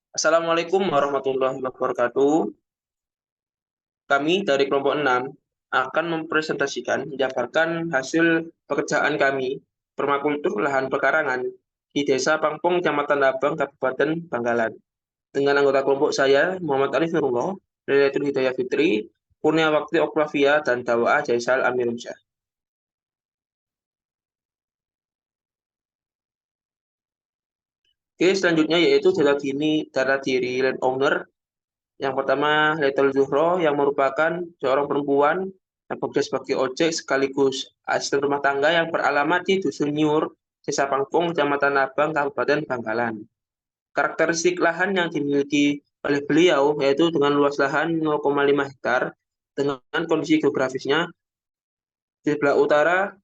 Assalamualaikum warahmatullahi wabarakatuh. Kami dari kelompok 6 akan mempresentasikan menjabarkan hasil pekerjaan kami permakultur lahan pekarangan di Desa Pangpong, Kecamatan Labang, Kabupaten Bangkalan. Dengan anggota kelompok saya, Muhammad Arif Nurullah, Lailatul Hidayah Fitri, Kurniawakti Oktavia, dan Dawa Jaisal Amirumsyah. Oke, selanjutnya yaitu data diri landowner. Yang pertama, Letel Zuhro yang merupakan seorang perempuan yang bekerja sebagai ojek sekaligus asisten rumah tangga yang beralamat di Dusun Nyur, Desa Pangpong, Kecamatan Abang, Kabupaten Bangkalan. Karakteristik lahan yang dimiliki oleh beliau yaitu dengan luas lahan 0,5 hektar dengan kondisi geografisnya di sebelah utara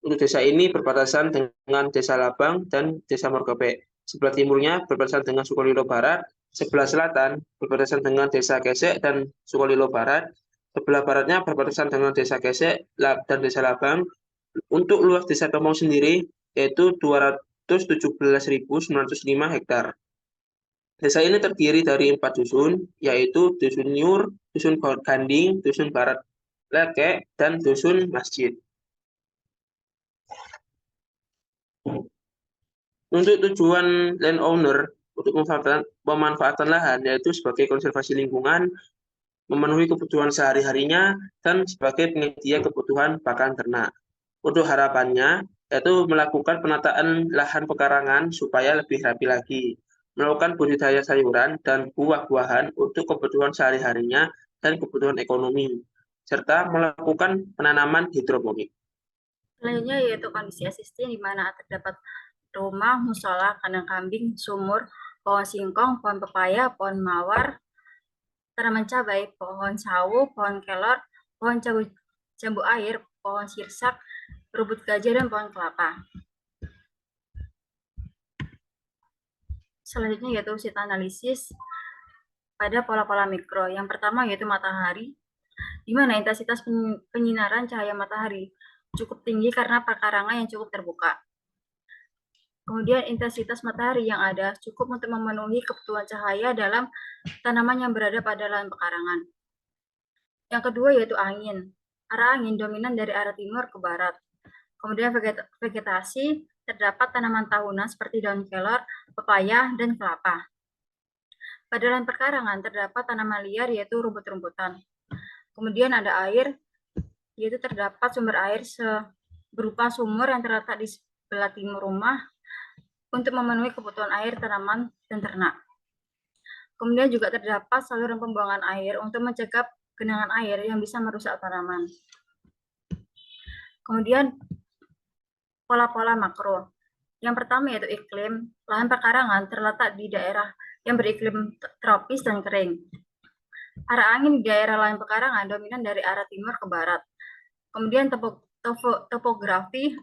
untuk desa ini berbatasan dengan Desa Labang dan Desa Morgopek. Sebelah timurnya berbatasan dengan Sukolilo Barat, sebelah selatan berbatasan dengan Desa Kesek dan Sukolilo Barat, sebelah baratnya berbatasan dengan Desa Kesek dan Desa Labang. Untuk luas Desa Tomong sendiri yaitu 217.905 hektar. Desa ini terdiri dari 4 dusun, yaitu Dusun Nyur, Dusun Ganding, Dusun Barat Lekek, dan Dusun Masjid. Untuk tujuan landowner untuk pemanfaatan lahan yaitu sebagai konservasi lingkungan, memenuhi kebutuhan sehari-harinya, dan sebagai penyedia kebutuhan pakan ternak. Untuk harapannya yaitu melakukan penataan lahan pekarangan supaya lebih rapi lagi, melakukan budidaya sayuran dan buah-buahan untuk kebutuhan sehari-harinya dan kebutuhan ekonomi, serta melakukan penanaman hidroponik. Selanjutnya yaitu kondisi existing di mana terdapat rumah, musola, kandang kambing, sumur, pohon singkong, pohon pepaya, pohon mawar, tanaman cabai, pohon sawo, pohon kelor, pohon jambu air, pohon sirsak, rumput gajah, dan pohon kelapa. Selanjutnya yaitu sheet analisis pada pola-pola mikro. Yang pertama yaitu matahari, di mana intensitas penyinaran cahaya matahari cukup tinggi karena pekarangan yang cukup terbuka. Kemudian intensitas matahari yang ada cukup untuk memenuhi kebutuhan cahaya dalam tanaman yang berada pada lahan pekarangan. Yang kedua yaitu angin. Arah angin dominan dari arah timur ke barat. Kemudian vegetasi, terdapat tanaman tahunan seperti daun kelor, pepaya, dan kelapa. Pada lahan pekarangan terdapat tanaman liar yaitu rumput-rumputan. Kemudian ada air, yaitu terdapat sumber air berupa sumur yang terletak di sebelah timur rumah untuk memenuhi kebutuhan air tanaman dan ternak. Kemudian juga terdapat saluran pembuangan air untuk mencegah genangan air yang bisa merusak tanaman. Kemudian pola-pola makro. Yang pertama yaitu iklim. Lahan pekarangan terletak di daerah yang beriklim tropis dan kering. Arah angin di daerah lahan pekarangan dominan dari arah timur ke barat. Kemudian topografi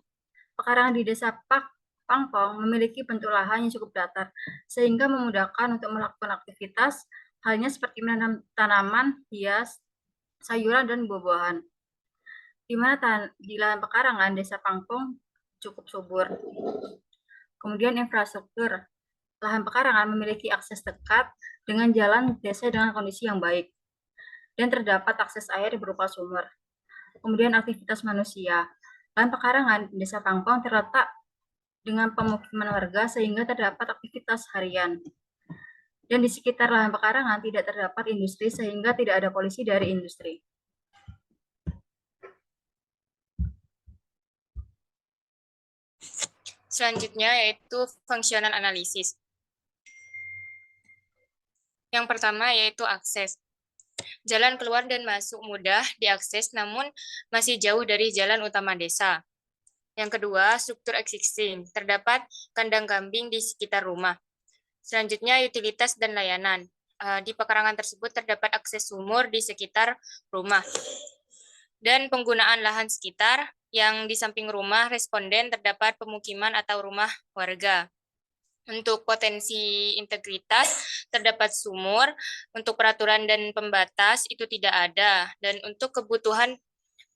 pekarangan di Desa Pangpong memiliki bentuk lahan yang cukup datar, sehingga memudahkan untuk melakukan aktivitas, halnya seperti menanam tanaman, hias, sayuran, dan buah-buahan. Di mana di lahan pekarangan Desa Pangpong cukup subur. Kemudian infrastruktur. Lahan pekarangan memiliki akses dekat dengan jalan desa dengan kondisi yang baik. Dan terdapat akses air berupa sumur. Kemudian aktivitas manusia. Lahan pekarangan Desa Pangpong terletak dengan pemukiman warga sehingga terdapat aktivitas harian. Dan di sekitar lahan pekarangan tidak terdapat industri sehingga tidak ada polusi dari industri. Selanjutnya yaitu fungsional analisis. Yang pertama yaitu akses. Jalan keluar dan masuk mudah diakses namun masih jauh dari jalan utama desa. Yang kedua, struktur existing. Terdapat kandang kambing di sekitar rumah. Selanjutnya, utilitas dan layanan. Di pekarangan tersebut terdapat akses sumur di sekitar rumah. Dan penggunaan lahan sekitar yang di samping rumah responden terdapat pemukiman atau rumah warga. Untuk potensi integritas, terdapat sumur. Untuk peraturan dan pembatas, itu tidak ada. Dan untuk kebutuhan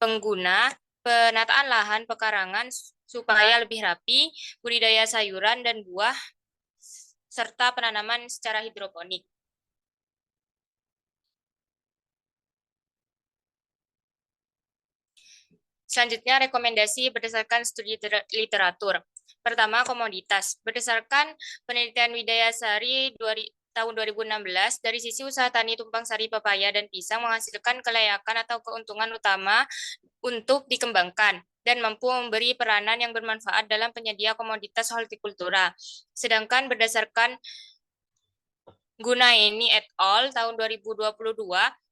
pengguna, penataan lahan pekarangan supaya lebih rapi, budidaya sayuran dan buah, serta penanaman secara hidroponik. Selanjutnya, rekomendasi berdasarkan studi literatur. Pertama, komoditas. Berdasarkan penelitian Widayasari tahun 2016, dari sisi usaha tani tumpang sari pepaya dan pisang menghasilkan kelayakan atau keuntungan utama untuk dikembangkan dan mampu memberi peranan yang bermanfaat dalam penyedia komoditas hortikultura. Sedangkan berdasarkan Gunaini et al. Tahun 2022,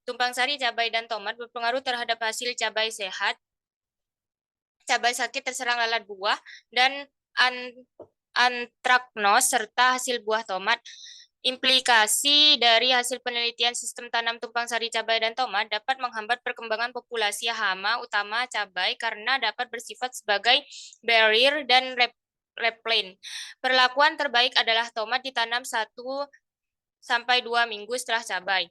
tumpang sari cabai dan tomat berpengaruh terhadap hasil cabai sehat, cabai sakit terserang lalat buah, dan antraknos serta hasil buah tomat. Implikasi dari hasil penelitian sistem tanam tumpang sari cabai dan tomat dapat menghambat perkembangan populasi hama utama cabai karena dapat bersifat sebagai barrier dan replant. Perlakuan terbaik adalah tomat ditanam 1 sampai 2 minggu setelah cabai.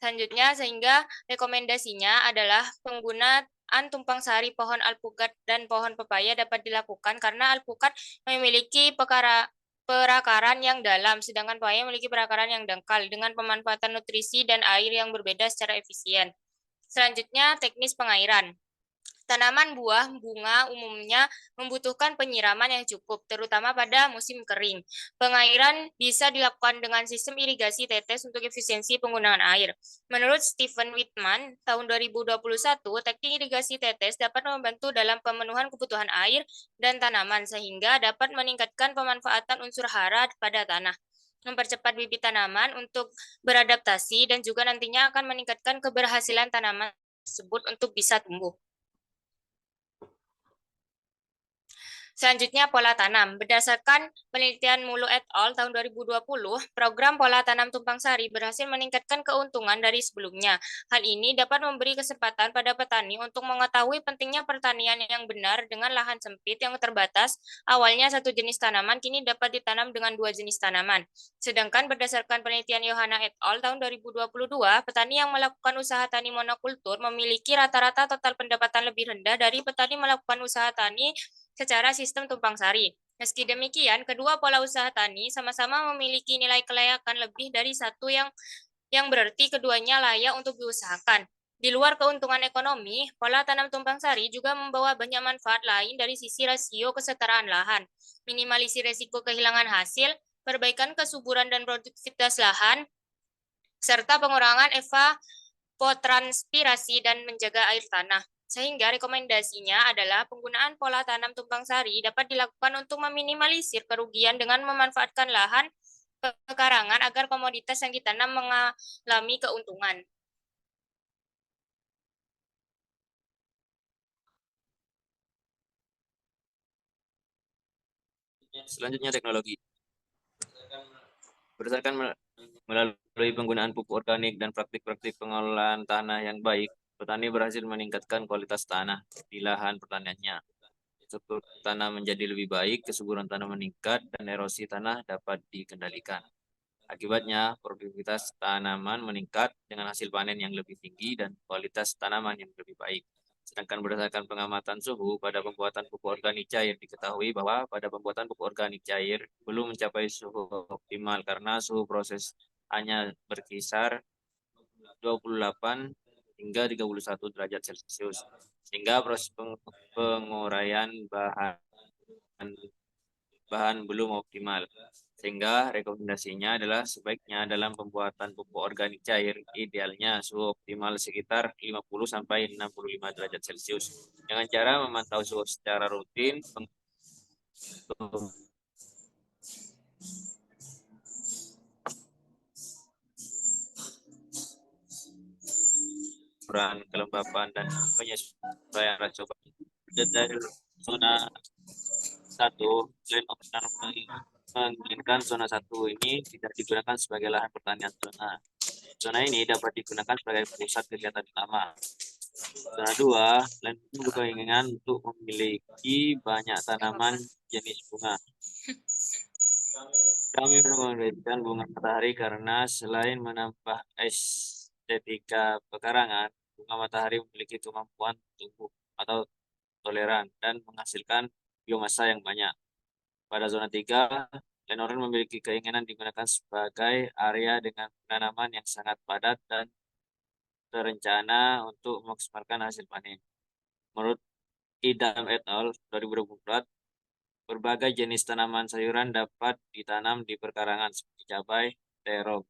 Selanjutnya, sehingga rekomendasinya adalah penggunaan tumpang sari pohon alpukat dan pohon pepaya dapat dilakukan karena alpukat memiliki perakaran yang dalam, sedangkan pepaya memiliki perakaran yang dangkal dengan pemanfaatan nutrisi dan air yang berbeda secara efisien. Selanjutnya, teknis pengairan. Tanaman buah bunga umumnya membutuhkan penyiraman yang cukup, terutama pada musim kering. Pengairan bisa dilakukan dengan sistem irigasi tetes untuk efisiensi penggunaan air. Menurut Stephen Whitman, tahun 2021, teknik irigasi tetes dapat membantu dalam pemenuhan kebutuhan air dan tanaman, sehingga dapat meningkatkan pemanfaatan unsur hara pada tanah, mempercepat bibit tanaman untuk beradaptasi, dan juga nantinya akan meningkatkan keberhasilan tanaman tersebut untuk bisa tumbuh. Selanjutnya, pola tanam. Berdasarkan penelitian Mulu et al. Tahun 2020, program pola tanam tumpang sari berhasil meningkatkan keuntungan dari sebelumnya. Hal ini dapat memberi kesempatan pada petani untuk mengetahui pentingnya pertanian yang benar dengan lahan sempit yang terbatas. Awalnya satu jenis tanaman kini dapat ditanam dengan 2 jenis tanaman. Sedangkan berdasarkan penelitian Yohana et al. Tahun 2022, petani yang melakukan usaha tani monokultur memiliki rata-rata total pendapatan lebih rendah dari petani melakukan usaha tani secara sistem tumpang sari. Meski demikian, kedua pola usaha tani sama-sama memiliki nilai kelayakan lebih dari satu yang berarti keduanya layak untuk diusahakan. Di luar keuntungan ekonomi, pola tanam tumpang sari juga membawa banyak manfaat lain dari sisi rasio kesetaraan lahan, minimalisir resiko kehilangan hasil, perbaikan kesuburan dan produktivitas lahan, serta pengurangan evapotranspirasi dan menjaga air tanah. Sehingga rekomendasinya adalah penggunaan pola tanam tumpang sari dapat dilakukan untuk meminimalisir kerugian dengan memanfaatkan lahan pekarangan agar komoditas yang ditanam mengalami keuntungan. Selanjutnya, teknologi. Berdasarkan melalui penggunaan pupuk organik dan praktik-praktik pengelolaan tanah yang baik, petani berhasil meningkatkan kualitas tanah di lahan pertaniannya. Struktur tanah menjadi lebih baik, kesuburan tanah meningkat, dan erosi tanah dapat dikendalikan. Akibatnya, produktivitas tanaman meningkat dengan hasil panen yang lebih tinggi dan kualitas tanaman yang lebih baik. Sedangkan berdasarkan pengamatan suhu pada pembuatan pupuk organik cair, diketahui bahwa pada pembuatan pupuk organik cair belum mencapai suhu optimal karena suhu proses hanya berkisar 28 hingga 31 derajat Celcius, sehingga proses penguraian bahan belum optimal. Sehingga rekomendasinya adalah sebaiknya dalam pembuatan pupuk organik cair, idealnya suhu optimal sekitar 50 sampai 65 derajat Celcius. Dengan cara memantau suhu secara rutin, pengukuran kelembapan dan penyesuaian rasio dari zona 1, Land Owner menginginkan zona 1 ini tidak digunakan sebagai lahan pertanian. Zona ini dapat digunakan sebagai pusat kegiatan utama. Zona 2, Land Owner berkeinginan untuk memiliki banyak tanaman jenis bunga. Kami merekomendasikan bunga matahari karena selain menambah estetika pekarangan, bunga matahari memiliki kemampuan tumbuh atau toleran dan menghasilkan biomasa yang banyak. Pada zona 3, Lenore memiliki keinginan digunakan sebagai area dengan penanaman yang sangat padat dan terencana untuk memaksimalkan hasil panen. Menurut Idam et al. 2024, berbagai jenis tanaman sayuran dapat ditanam di perkarangan seperti cabai, terong.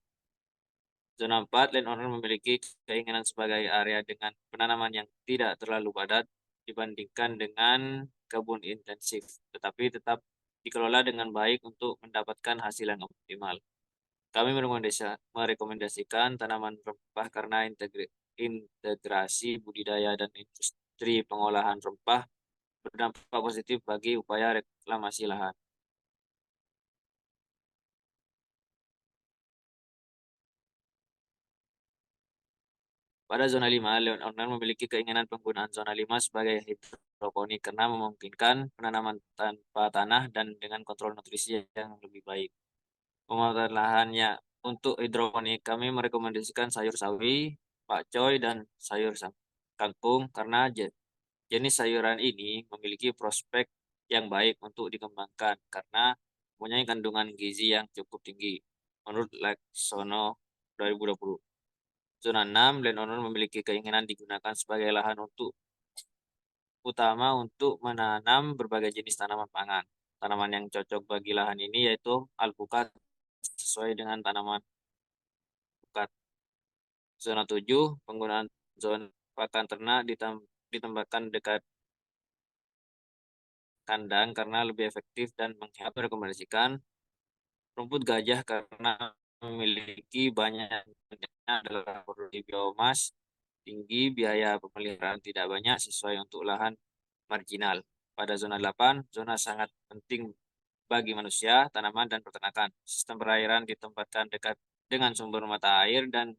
Zona 4, landowner memiliki keinginan sebagai area dengan penanaman yang tidak terlalu padat dibandingkan dengan kebun intensif, tetapi tetap dikelola dengan baik untuk mendapatkan hasil yang optimal. Kami merekomendasikan tanaman rempah karena integrasi budidaya dan industri pengolahan rempah berdampak positif bagi upaya reklamasi lahan. Pada zona 5, landowner memiliki keinginan penggunaan zona 5 sebagai hidroponik karena memungkinkan penanaman tanpa tanah dan dengan kontrol nutrisi yang lebih baik. Pemanfaatan lahannya untuk hidroponik, kami merekomendasikan sayur sawi, pakcoy, dan sayur kangkung karena jenis sayuran ini memiliki prospek yang baik untuk dikembangkan karena mempunyai kandungan gizi yang cukup tinggi, menurut Laksono 2020. Zona 6, landowner memiliki keinginan digunakan sebagai lahan utama untuk menanam berbagai jenis tanaman pangan. Tanaman yang cocok bagi lahan ini yaitu alpukat sesuai dengan tanaman alpukat. Zona 7, penggunaan zona pakan ternak ditambahkan dekat kandang karena lebih efektif dan menghemat. Merekomendasikan rumput gajah karena memiliki banyak adalah produksi biomas tinggi, biaya pemeliharaan tidak banyak sesuai untuk lahan marginal. Pada zona 8, zona sangat penting bagi manusia, tanaman, dan peternakan. Sistem perairan ditempatkan dekat dengan sumber mata air dan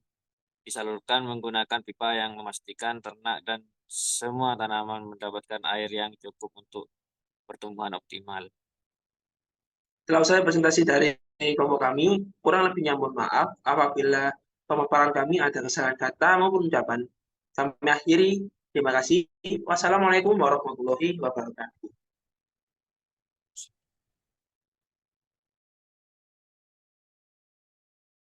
disalurkan menggunakan pipa yang memastikan ternak dan semua tanaman mendapatkan air yang cukup untuk pertumbuhan optimal. Setelah usai presentasi dari kelompok kami, kurang lebihnya mohon maaf apabila pemaparan kami ada kesalahan kata maupun ucapan. Sampai akhiri, terima kasih. Wassalamualaikum warahmatullahi wabarakatuh.